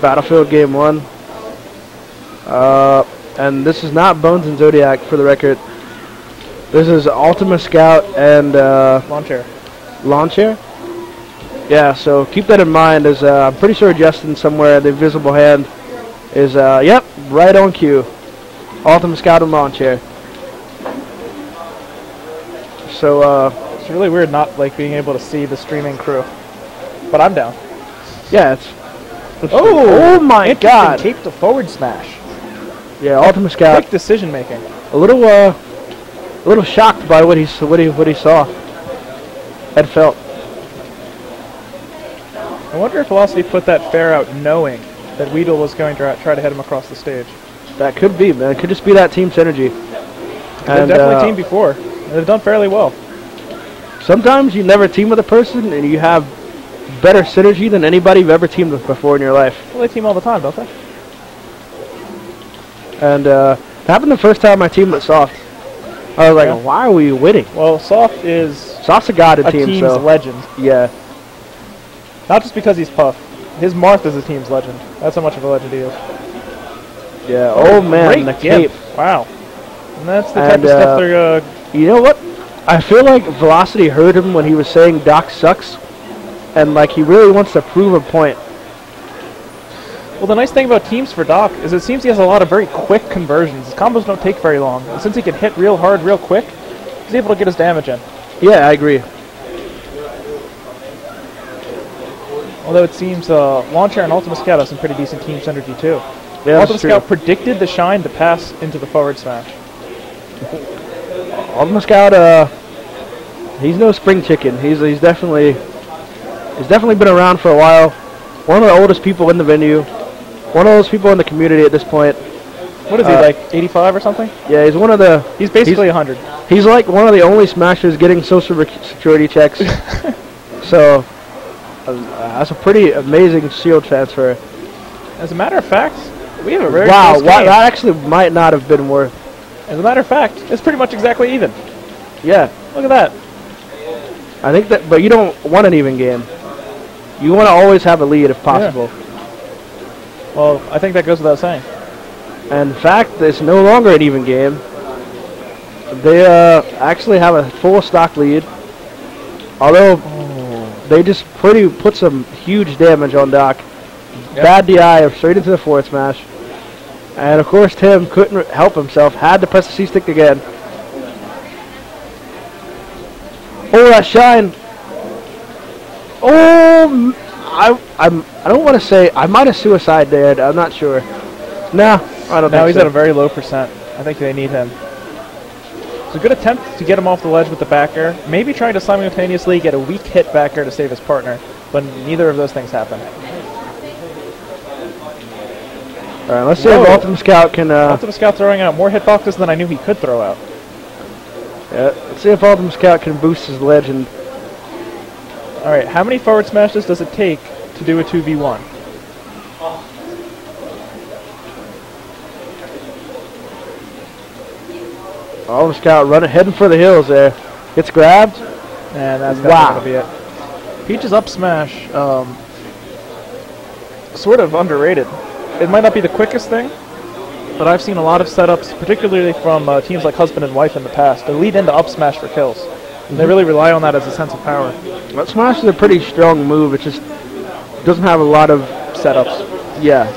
Battlefield Game 1. And this is not Bones and Zodiac, for the record. This is Ultimascout and Lawnchair. Lawnchair? Yeah, so keep that in mind, as I'm pretty sure Justin somewhere, the invisible hand, is, yep, right on cue. Ultimascout and Lawnchair. So, it's really weird not like being able to see the streaming crew. But I'm down. Yeah, it's oh my god. Cape to forward smash. Yeah, Ultimascout. Quick decision making. A little shocked by what he saw and felt. I wonder if Velocity put that fair out knowing that Widl was going to try to hit him across the stage. That could be, man. It could just be that team synergy. They've definitely teamed before. And they've done fairly well. Sometimes you never team with a person and you have better synergy than anybody you've ever teamed with before in your life. Well, they team all the time, don't they? And it happened the first time I teamed with Soft. I was like, why are we winning? Well, Soft's a god in team, team's legend. Yeah. Not just because he's Puff. His Marth is a team's legend. That's how much of a legend he is. Yeah. Oh man, the cape. Wow. And that's the type of stuff they're. You know what? I feel like Velocity heard him when he was saying Doc sucks, and like he really wants to prove a point. Well, the nice thing about teams for Doc is it seems he has a lot of very quick conversions. His combos don't take very long. And since he can hit real hard, real quick, he's able to get his damage in. Yeah, I agree. Although it seems Lawnchair and Ultimascout have some pretty decent team synergy too. Yeah, Ultimascout predicted the shine to pass into the forward smash. Ultimascout, he's no spring chicken. He's definitely been around for a while. One of the oldest people in the venue. One of those people in the community at this point. What is he, like 85 or something? Yeah, he's one of the... He's basically 100. He's like one of the only smashers getting social security checks. So, that's a pretty amazing shield transfer. As a matter of fact, we have a very wow, close game. That actually might not have been worth. As a matter of fact, it's pretty much exactly even. Yeah. Look at that. I think that, but you don't want an even game. You want to always have a lead if possible. Yeah. Well, I think that goes without saying. And in fact, it's no longer an even game. They actually have a full stock lead. Although they just put some huge damage on Doc. Yep. Bad DI straight into the forward smash. And of course Tim couldn't help himself, had to press the C-stick again. Oh, that shine. Oh, I don't want to say, I might have suicide dared, I'm not sure. Nah, I don't think he's so. at a very low percent. I think they need him. It's a good attempt to get him off the ledge with the back air. Maybe trying to simultaneously get a weak hit back air to save his partner, but neither of those things happen. Alright, let's see if Ultimascout can... Ultimascout throwing out more hitboxes than I knew he could throw out. Yeah, let's see if Ultimascout can boost his legend. Alright, how many forward smashes does it take to do a 2v1? Ultimascout heading for the hills there. Gets grabbed. And that's going to be it. Peach's up smash, sort of underrated. It might not be the quickest thing, but I've seen a lot of setups, particularly from teams like Husband and Wife in the past, to lead into up smash for kills. And they really rely on that as a sense of power. Up smash is a pretty strong move. It just doesn't have a lot of setups. Yeah.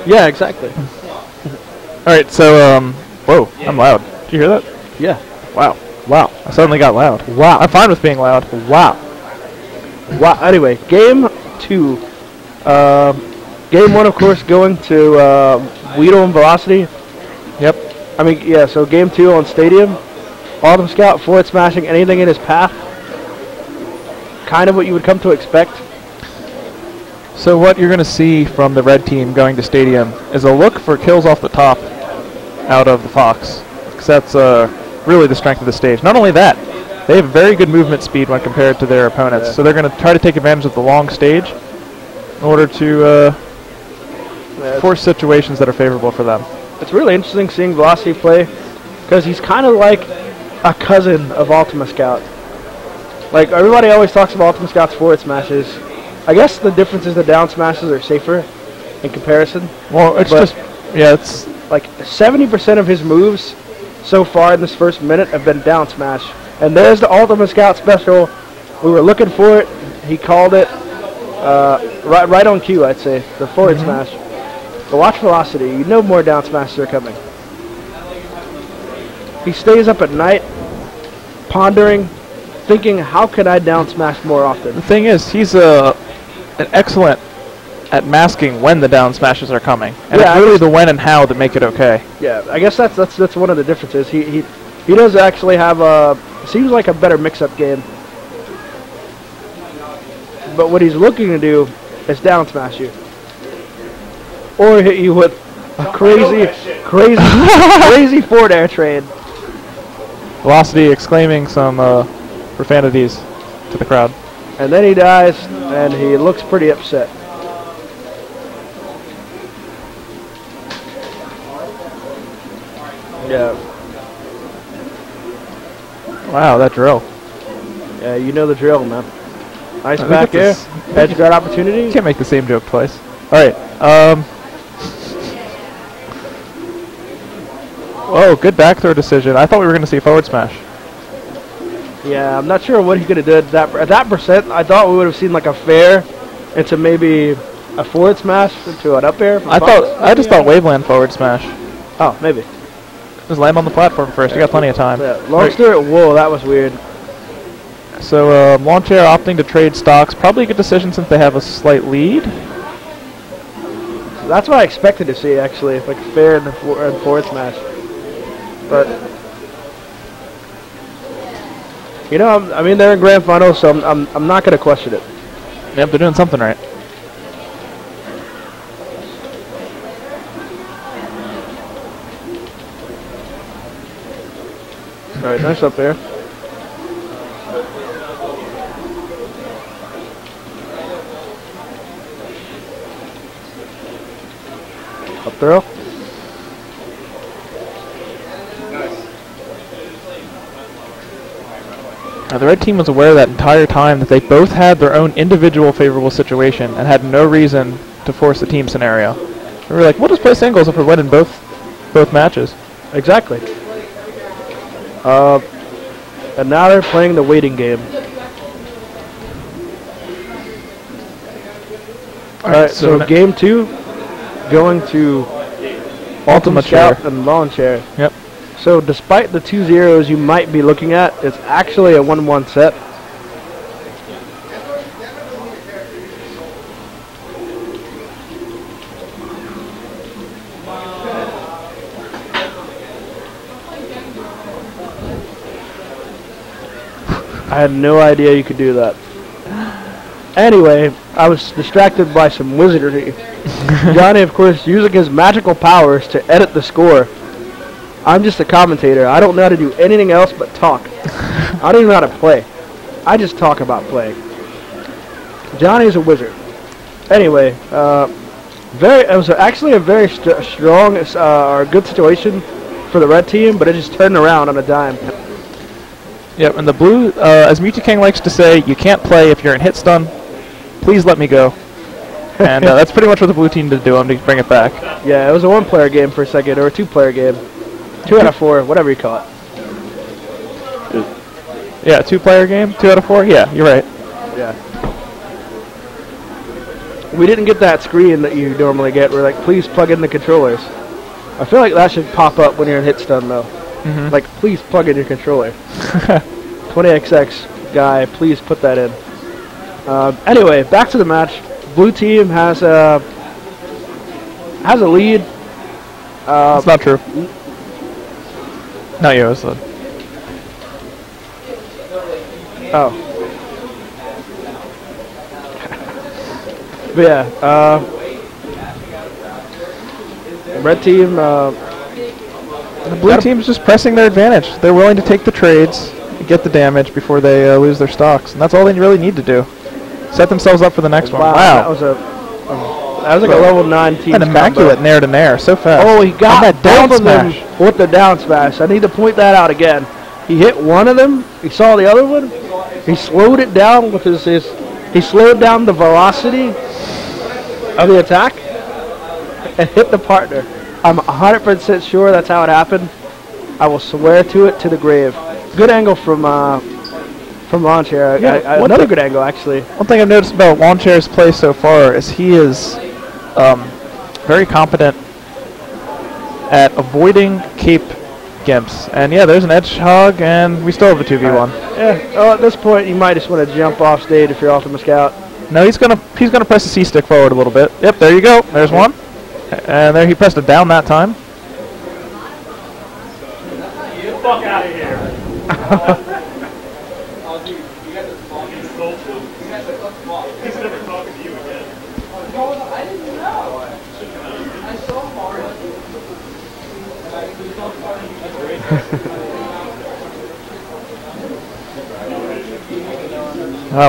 Yeah, exactly. Alright, so, whoa, I'm loud. Did you hear that? Yeah. Wow. Wow. I suddenly got loud. Wow. I'm fine with being loud. Wow. Wow. Anyway, game 2. Game 1, of course, going to Widl and Velocity. Yep. I mean, yeah, so game 2 on Stadium. Ultimascout forward smashing anything in his path. Kind of what you would come to expect. So what you're going to see from the red team going to Stadium is a look for kills off the top out of the Fox. Because that's really the strength of the stage. Not only that, they have very good movement speed when compared to their opponents. Yeah. So they're going to try to take advantage of the long stage in order to force situations that are favorable for them. It's really interesting seeing Velocity play because he's kind of like a cousin of Ultimascout. Like, everybody always talks about Ultimascout's forward smashes. I guess the difference is the down smashes are safer in comparison. Well, it's just, yeah, it's like 70% of his moves so far in this first minute have been down smash. And there's the Ultimascout special. We were looking for it. He called it right on cue, I'd say, the forward smash. But watch Velocity. You know more down smashes are coming. He stays up at night, pondering, thinking, how can I down smash more often? The thing is, he's an excellent at masking when the down smashes are coming, and it's really the when and how that make it okay. Yeah, I guess that's one of the differences. He does actually have seems like a better mix-up game, but what he's looking to do is down smash you, or hit you with a crazy forward air train. Velocity exclaiming some profanities to the crowd. And then he dies, and he looks pretty upset. Yeah. Wow, that drill. Yeah, you know the drill, man. Nice back air. Edge guard opportunity. Can't make the same joke twice. All right. Oh, good back throw decision. I thought we were going to see forward smash. Yeah, I'm not sure what he could have did. At that percent, I thought we would have seen like a fair into maybe a forward smash into an up air. I just thought Waveland forward smash. Oh, maybe. Just land on the platform first. You got plenty of time. Yeah, Lawnchair. Whoa, that was weird. So Lawnchair opting to trade stocks. Probably a good decision since they have a slight lead. That's what I expected to see, actually, like fair and forward smash. But you know, I mean, they're in grand finals, so I'm not gonna question it. Yep, they're doing something right. All right, nice up there. Up throw. Now, the red team was aware that entire time that they both had their own individual favorable situation and had no reason to force the team scenario. They were like, we'll just play singles if we're winning both matches. Exactly. And now they're playing the waiting game. Alright, so game 2 going to Ultimascout and Lawnchair. Yep. So despite the 2-0s you might be looking at, it's actually a 1-1 set. I had no idea you could do that. Anyway, I was distracted by some wizardry. Johnny, of course, using his magical powers to edit the score. I'm just a commentator. I don't know how to do anything else but talk. I don't even know how to play. I just talk about playing. Johnny's a wizard. Anyway, it was actually a very strong or good situation for the red team, but it just turned around on a dime. Yep, and the blue, as Mewtwo King likes to say, you can't play if you're in hit stun. Please let me go. And that's pretty much what the blue team did do to bring it back. Yeah, it was a one-player game for a second, or a two-player game. 2 out of 4, whatever you call it. Yeah, 2-player game, 2 out of 4. Yeah, you're right. Yeah. We didn't get that screen that you normally get where, like, please plug in the controllers. I feel like that should pop up when you're in hit stun, though. Like, please plug in your controller. 20XX guy, please put that in. Anyway, back to the match. Blue team has a lead. That's not true. Not you, it's Oh. But yeah, red team. The blue team's just pressing their advantage. They're willing to take the trades, get the damage before they lose their stocks, and that's all they really need to do. Set themselves up for the next one. Wow. That was That was like a level 9 team. An immaculate nair to nair, so fast. Oh, he got that down both of them smash with the down smash. I need to point that out again. He hit one of them. He saw the other one. He slowed it down with his he slowed down the velocity of the attack and hit the partner. I'm 100% sure that's how it happened. I will swear to it to the grave. Good angle from Lawnchair. Yeah, Another good angle, actually. One thing I've noticed about Lawnchair's play so far is he is very competent at avoiding cape gimps. And yeah, there's an edge hog, and we still have a 2v1. Yeah. At this point, you might just want to jump off stage if you're Ultimascout. No, he's gonna press the C stick forward a little bit. Yep, there you go. There's one, and there he pressed it down that time. Get the fuck out of here. He's never talking to you again. I didn't know. I saw Mario.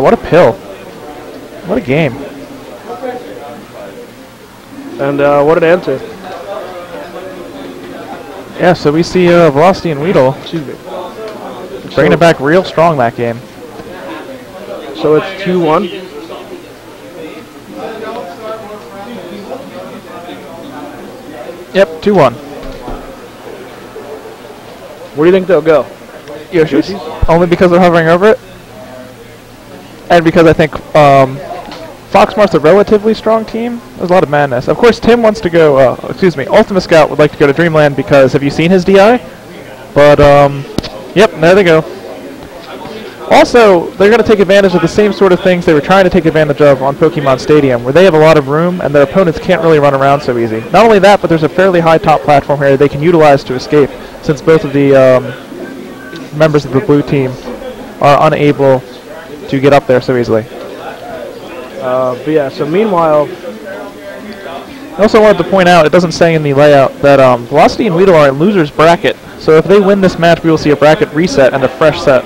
What a pill. What a game. And what an answer. Yeah, so we see Velocity and Widl bringing it back real strong that game. So it's 2-1. Yep, 2-1. Where do you think they'll go? Yoshi's. Only because they're hovering over it. And because I think Foxmart's a relatively strong team. There's a lot of madness. Of course, Tim wants to go, Ultimascout would like to go to Dreamland because have you seen his DI? But, yep, there they go. Also, they're going to take advantage of the same sort of things they were trying to take advantage of on Pokemon Stadium, where they have a lot of room and their opponents can't really run around so easy. Not only that, but there's a fairly high top platform here they can utilize to escape, since both of the members of the blue team are unable to get up there so easily. But yeah, so meanwhile... I also wanted to point out, it doesn't say in the layout, that Velocity and Widl are in loser's bracket, so if they win this match, we will see a bracket reset and a fresh set.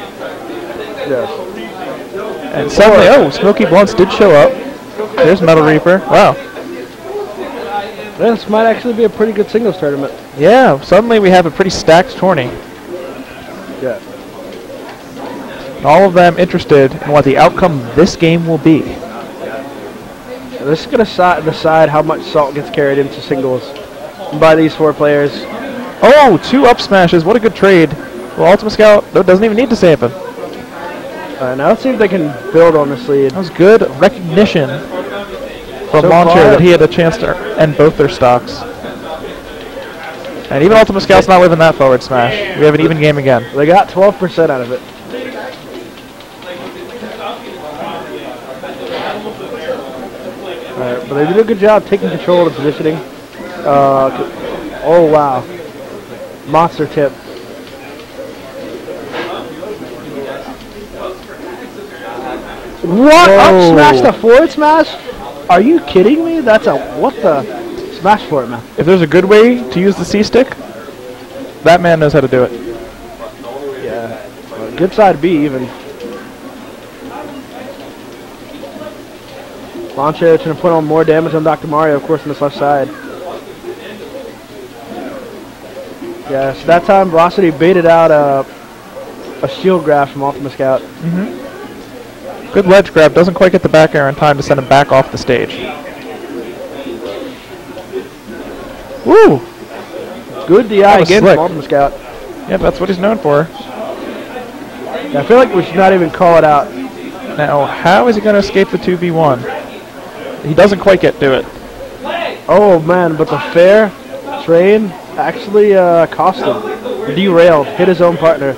Yes. And suddenly, Smoky Blunts did show up. There's Metal Reaper. Wow. This might actually be a pretty good singles tournament. Yeah, suddenly we have a pretty stacked tourney. Yeah. And all of them interested in what the outcome of this game will be. This is going to decide how much salt gets carried into singles by these four players. Oh, 2 up smashes. What a good trade. Well, Ultimascout doesn't even need to save him. Now let's see if they can build on this lead. That was good recognition from So Lawnchair far, that he had a chance to end both their stocks. And even Ultimascout's not living that forward smash. We have an even game again. They got 12% out of it. Alright, but they did a good job taking control of the positioning. Oh wow. Monster tip. What? Up smash the forward smash? Are you kidding me? That's a what the smash for it, man. If there's a good way to use the C-stick, that man knows how to do it. Yeah. Good side B even. Lawnchair trying to put on more damage on Dr. Mario, of course, on this left side. Yeah, so that time Velocity baited out a shield grab from Ultimascout. Good ledge grab. Doesn't quite get the back air in time to send him back off the stage. Woo! Good DI again slick. from Ultimascout. Yeah, that's what he's known for. Yeah, I feel like we should not even call it out. Now, how is he going to escape the 2v1? He doesn't quite get to it. Oh man, but the fair train actually cost him. Derailed, hit his own partner.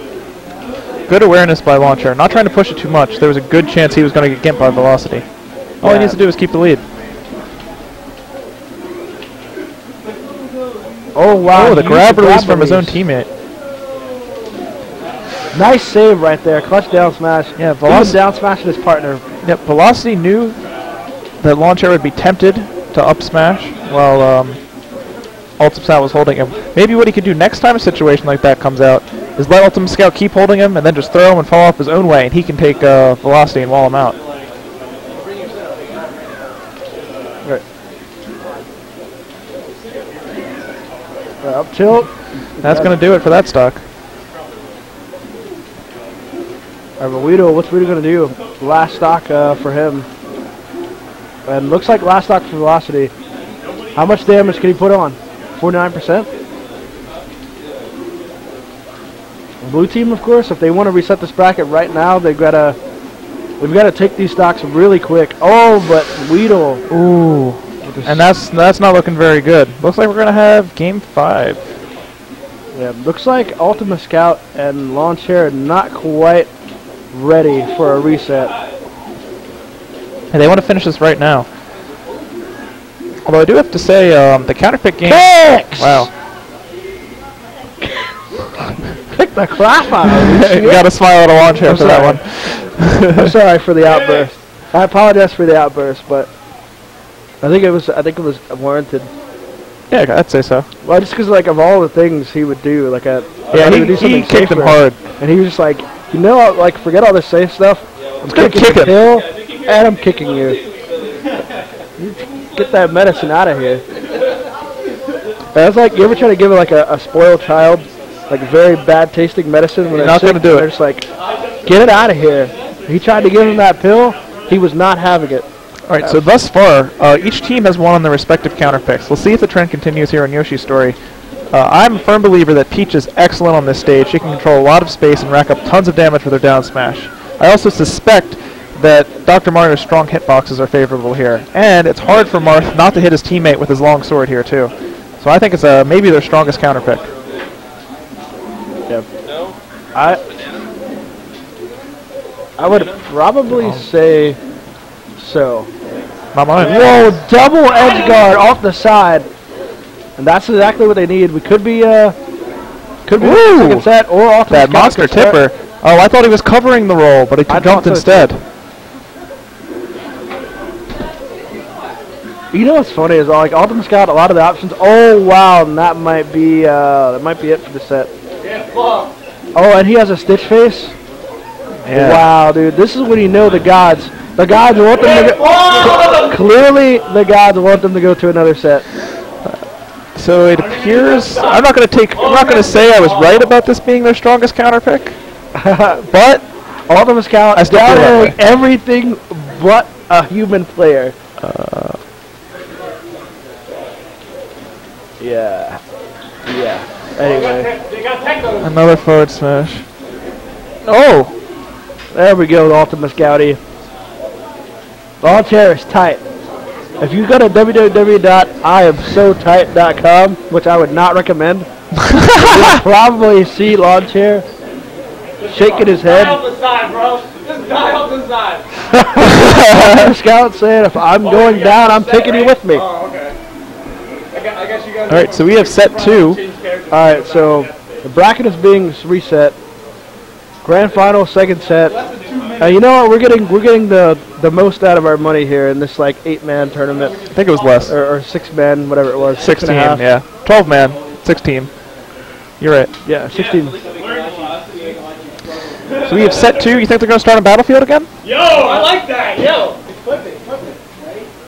Good awareness by Lawnchair. Not trying to push it too much. There was a good chance he was going to get gimped by Velocity. All he needs to do is keep the lead. Oh wow. Oh, the grab release from his own teammate. Nice save right there. Clutch down smash. Yeah, Velocity down smashing his partner. Yep, Velocity knew that Lawnchair would be tempted to up smash while Ultimascout was holding him. Maybe what he could do next time a situation like that comes out is let Ultimascout keep holding him and then just throw him and fall off his own way, and he can take Velocity and wall him out. Right. Up tilt. That's going to do it for that stock. All right, but Widl, what's Widl going to do? Last stock for him. And looks like last stock for velocity. How much damage can he put on? 49%? Blue team, of course, if they want to reset this bracket right now, we've got to take these stocks really quick. Oh, but Widl. Ooh. And that's not looking very good. Looks like we're going to have game 5. Yeah, looks like Ultimascout and Lawnchair are not quite ready for a reset. Hey, they want to finish this right now. Although I do have to say, the counterpick game... Kicks! Wow. Kick the crap out of him. You got to smile at a Lawnchair for that one. I'm sorry for the outburst. I apologize for the outburst, but I think it was warranted. Yeah, I'd say so. Well, just because of all the things he would do, he kicked him hard, and he was just like, forget all this safe stuff. I'm gonna kick him. Hill, and I'm kicking you. Get that medicine out of here. That's like, you ever try to give a spoiled child very bad tasting medicine when they're not sick, gonna do it. They're just like, get it out of here. He tried to give him that pill. He was not having it. All right, so thus far, each team has won on their respective counterpicks. We'll see if the trend continues here on Yoshi's story. I'm a firm believer that Peach is excellent on this stage. She can control a lot of space and rack up tons of damage with her down smash. I also suspect that Dr. Mario's strong hitboxes are favorable here. And it's hard for Marth not to hit his teammate with his long sword here, too. So I think it's maybe their strongest counterpick. Yep. I would probably say so. Not mine. Whoa, double edge guard off the side. And that's exactly what they need. We could be the second set or off that monster tipper. Oh, I thought he was covering the roll, but he jumped instead. You know what's funny is Ultimascout, a lot of the options. Oh wow, and that might be it for the set. Oh, and he has a stitch face. Yeah. Wow, dude, this is when you know the gods want them to go. Clearly, the gods want them to go to another set. So it appears I'm not going to say I was right about this being their strongest counterpick, but Ultimascout is down everything but a human player. Yeah. Anyway, another forward smash. Oh, there we go, Ultimascouty. Lawnchair is tight. If you go to www.iamsotight.com, which I would not recommend, you'll probably see Lawnchair shaking his head. Die off the side, bro. Just die off the side. Scout saying, if I'm going down, I'm taking you with me. Oh, okay. I guess you guys. all right. So we have set 2. All right, so the bracket is being reset. Grand final, second set. You know what? We're getting the most out of our money here in this 8-man tournament. I think it was less. Or 6-man, whatever it was. 16, yeah. 12-man, 16. You're right. Yeah, 16. So we have set 2. You think they're going to start on Battlefield again? Yo, I like that. Yo.